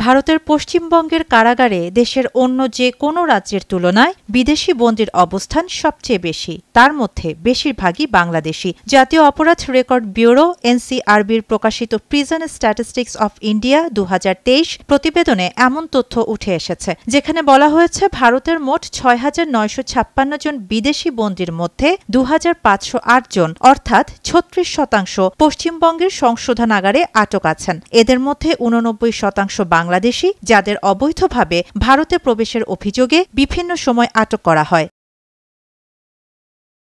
ভারতের পশ্চিমবঙ্গের কারাগারে দেশের অন্য যে কোনো রাজ্যের তুলনায় বিদেশি বন্দীর অবস্থান সবচেয়ে বেশি। তার মধ্যে বেশিরভাগই বাংলাদেশি। জাতীয় অপরাধ রেকর্ড ব্যুরো এনসিআরবির প্রকাশিত প্রিজন স্ট্যাটিস্টিক্স অফ ইন্ডিয়া 2023 প্রতিবেদনে এমন তথ্য উঠে এসেছে, যেখানে বলা হয়েছে ভারতের মোট 6,956 জন বিদেশি বন্দীর মধ্যে 2,508 জন অর্থাৎ 36% পশ্চিমবঙ্গের সংশোধনাগারে আটক আছেন। এদের মধ্যে 89% বাংলাদেশি, যাদের অবৈধভাবে ভারতে প্রবেশের অভিযোগে বিভিন্ন সময় আটক করা হয়।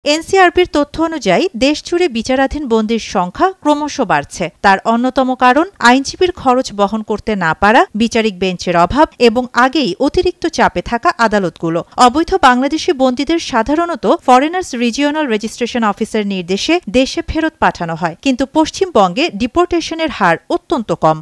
এনসিআরবির তথ্য অনুযায়ী দেশজুড়ে বিচারাধীন বন্দীর সংখ্যা ক্রমশ বাড়ছে। তার অন্যতম কারণ আইনজীবীর খরচ বহন করতে না পারা, বিচারিক বেঞ্চের অভাব এবং আগেই অতিরিক্ত চাপে থাকা আদালতগুলো। অবৈধ বাংলাদেশি বন্দীদের সাধারণত ফরেনার্স রিজিওনাল রেজিস্ট্রেশন অফিসের নির্দেশে দেশে ফেরত পাঠানো হয়, কিন্তু পশ্চিমবঙ্গে ডিপোর্টেশনের হার অত্যন্ত কম।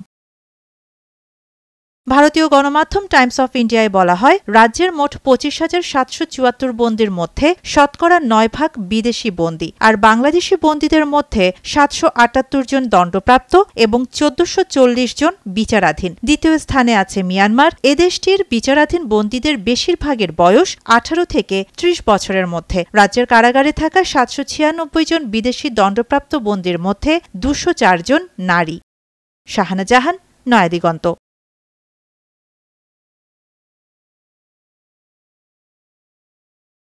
ভারতীয় গণমাধ্যম টাইমস অফ ইন্ডিয়ায় বলা হয়, রাজ্যের মোট 25,774 বন্দীর মধ্যে শতকরা 9% বিদেশি বন্দী, আর বাংলাদেশি বন্দীদের মধ্যে 778 জন দণ্ডপ্রাপ্ত এবং 1440 জন বিচারাধীন। দ্বিতীয় স্থানে আছে মিয়ানমার। এ দেশটির বিচারাধীন বন্দীদের বেশিরভাগের বয়স 18 থেকে 30 বছরের মধ্যে। রাজ্যের কারাগারে থাকা 796 জন বিদেশি দণ্ডপ্রাপ্ত বন্দীর মধ্যে 204 জন নারী। শাহানা জাহান, নয়াদিগন্ত।